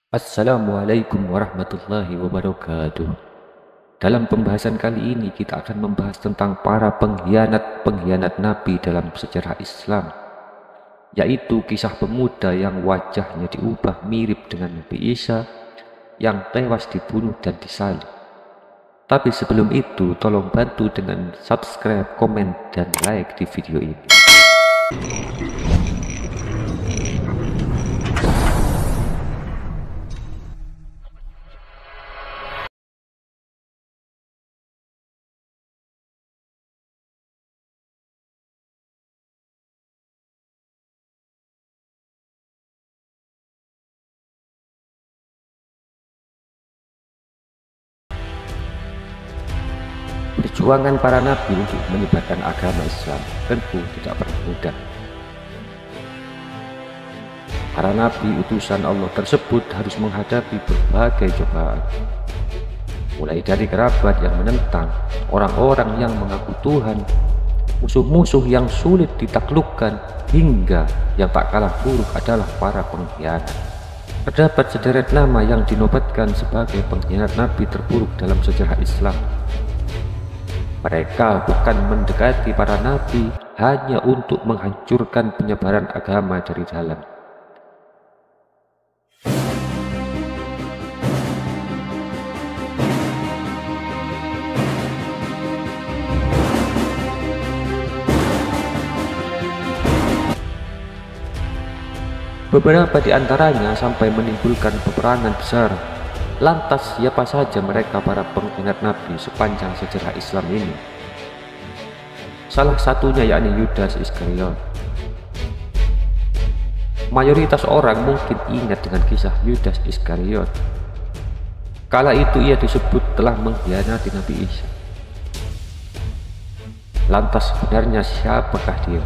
Assalamualaikum warahmatullahi wabarakatuh. Dalam pembahasan kali ini kita akan membahas tentang para pengkhianat-pengkhianat Nabi dalam sejarah Islam, yaitu kisah pemuda yang wajahnya diubah mirip dengan Nabi Isa yang tewas dibunuh dan disalib. Tapi sebelum itu, tolong bantu dengan subscribe, komen, dan like di video ini. Perjuangan para nabi untuk menyebarkan agama Islam tentu tidak pernah mudah. Para nabi utusan Allah tersebut harus menghadapi berbagai cobaan, mulai dari kerabat yang menentang, orang-orang yang mengaku Tuhan, musuh-musuh yang sulit ditaklukkan, hingga yang tak kalah buruk adalah para pengkhianat. Terdapat sederet nama yang dinobatkan sebagai pengkhianat nabi terburuk dalam sejarah Islam. Mereka bukan mendekati para nabi hanya untuk menghancurkan penyebaran agama dari dalam. Beberapa di antaranya sampai menimbulkan peperangan besar. Lantas siapa saja mereka para pengkhianat Nabi sepanjang sejarah Islam ini? Salah satunya yakni Yudas Iskariot. Mayoritas orang mungkin ingat dengan kisah Yudas Iskariot. Kala itu ia disebut telah mengkhianati Nabi Isa. Lantas sebenarnya siapakah dia?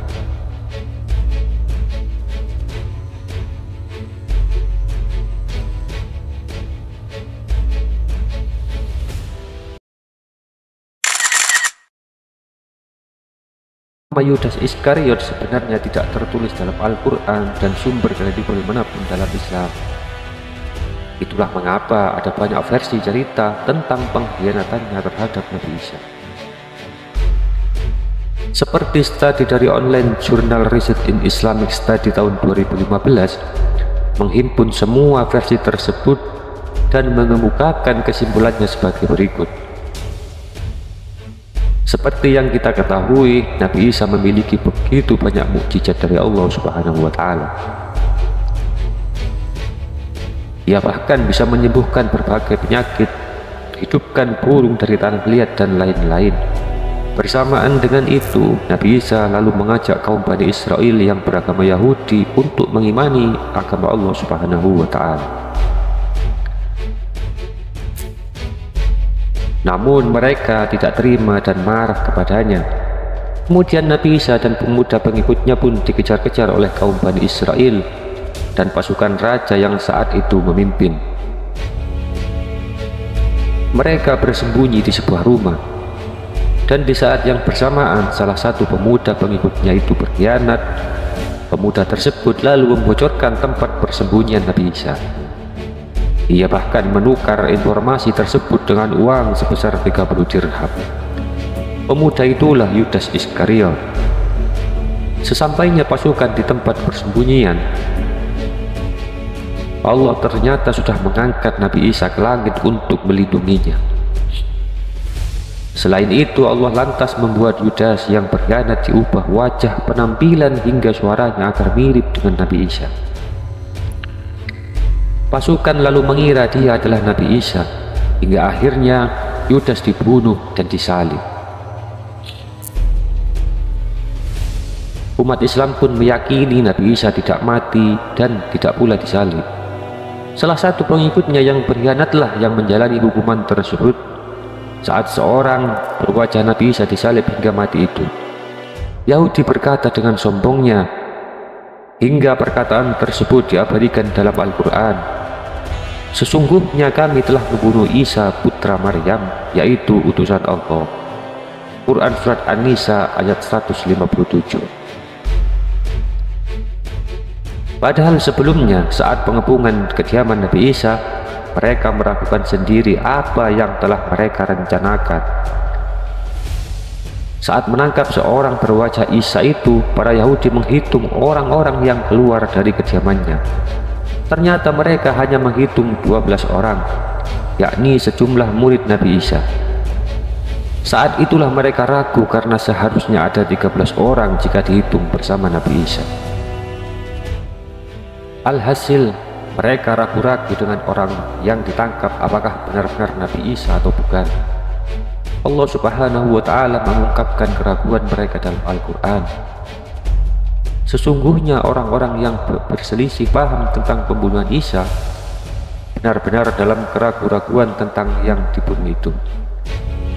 Nama Yudas Iskariot sebenarnya tidak tertulis dalam Al-Quran dan sumber kredibel manapun dalam Islam. Itulah mengapa ada banyak versi cerita tentang pengkhianatannya terhadap Nabi Isa. Seperti studi dari online jurnal Research in Islamic Study tahun 2015 menghimpun semua versi tersebut dan mengemukakan kesimpulannya sebagai berikut. Seperti yang kita ketahui, Nabi Isa memiliki begitu banyak mukjizat dari Allah Subhanahu wa Ta'ala. Ia bahkan bisa menyembuhkan berbagai penyakit, hidupkan burung dari tanah liat, dan lain-lain. Bersamaan dengan itu, Nabi Isa lalu mengajak kaum Bani Israel yang beragama Yahudi untuk mengimani agama Allah Subhanahu wa Ta'ala. Namun mereka tidak terima dan marah kepadanya. Kemudian Nabi Isa dan pemuda pengikutnya pun dikejar-kejar oleh kaum Bani Israel dan pasukan raja yang saat itu memimpin. Mereka bersembunyi di sebuah rumah, dan di saat yang bersamaan salah satu pemuda pengikutnya itu berkhianat. Pemuda tersebut lalu membocorkan tempat persembunyian Nabi Isa. Ia bahkan menukar informasi tersebut dengan uang sebesar 30 dirham. Pemuda itulah Yudas Iskariot. Sesampainya pasukan di tempat persembunyian, Allah ternyata sudah mengangkat Nabi Isa ke langit untuk melindunginya. Selain itu, Allah lantas membuat Yudas yang berkhianat diubah wajah, penampilan, hingga suaranya agar mirip dengan Nabi Isa. Pasukan lalu mengira dia adalah Nabi Isa, hingga akhirnya Yudas dibunuh dan disalib. Umat Islam pun meyakini Nabi Isa tidak mati dan tidak pula disalib. Salah satu pengikutnya yang berkhianatlah yang menjalani hukuman tersebut saat seorang berwajah Nabi Isa disalib hingga mati itu. Yahudi berkata dengan sombongnya, hingga perkataan tersebut diabadikan dalam Al-Quran, "Sesungguhnya kami telah membunuh Isa putra Maryam, yaitu utusan Allah." Quran Surat An-Nisa ayat 157. Padahal sebelumnya saat pengepungan kediaman Nabi Isa, mereka meragukan sendiri apa yang telah mereka rencanakan. Saat menangkap seorang berwajah Isa itu, para Yahudi menghitung orang-orang yang keluar dari kediamannya. Ternyata mereka hanya menghitung 12 orang, yakni sejumlah murid Nabi Isa. Saat itulah mereka ragu karena seharusnya ada 13 orang jika dihitung bersama Nabi Isa. Alhasil, mereka ragu-ragu dengan orang yang ditangkap apakah benar-benar Nabi Isa atau bukan. Allah Subhanahu wa Ta'ala mengungkapkan keraguan mereka dalam Al-Quran. Sesungguhnya orang-orang yang berselisih paham tentang pembunuhan Isa benar-benar dalam keraguan-raguan tentang yang dibunuh itu.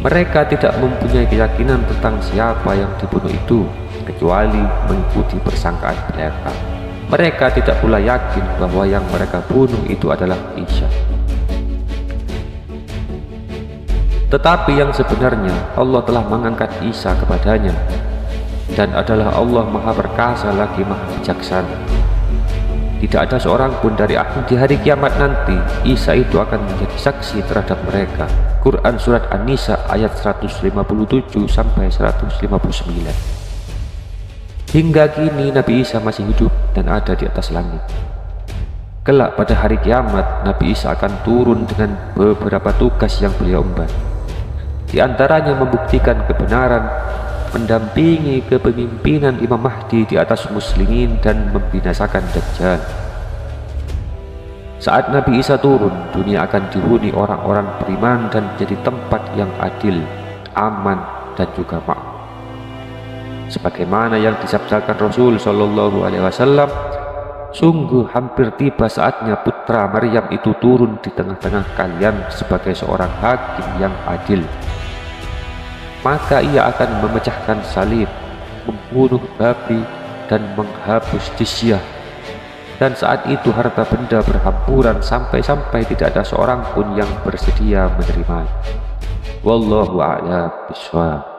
Mereka tidak mempunyai keyakinan tentang siapa yang dibunuh itu kecuali mengikuti persangkaan mereka. Mereka tidak pula yakin bahwa yang mereka bunuh itu adalah Isa. Tetapi yang sebenarnya Allah telah mengangkat Isa kepadanya, dan adalah Allah Maha Perkasa lagi Maha Bijaksana. Tidak ada seorang pun dari di hari kiamat nanti Isa itu akan menjadi saksi terhadap mereka. Quran Surat An-Nisa ayat 157 sampai 159. Hingga kini Nabi Isa masih hidup dan ada di atas langit. Kelak pada hari kiamat Nabi Isa akan turun dengan beberapa tugas yang beliau emban. Di antaranya membuktikan kebenaran, mendampingi kepemimpinan Imam Mahdi di atas muslimin, dan membinasakan Dajjal. Saat Nabi Isa turun, dunia akan dihuni orang-orang beriman dan menjadi tempat yang adil, aman, dan juga makmur. Sebagaimana yang disabdakan Rasul Shallallahu Alaihi Wasallam, sungguh hampir tiba saatnya putra Maryam itu turun di tengah-tengah kalian sebagai seorang hakim yang adil. Maka ia akan memecahkan salib, membunuh babi, dan menghapus jizyah. Dan saat itu harta benda berhamburan sampai-sampai tidak ada seorang pun yang bersedia menerima. Wallahu a'lam bishawab.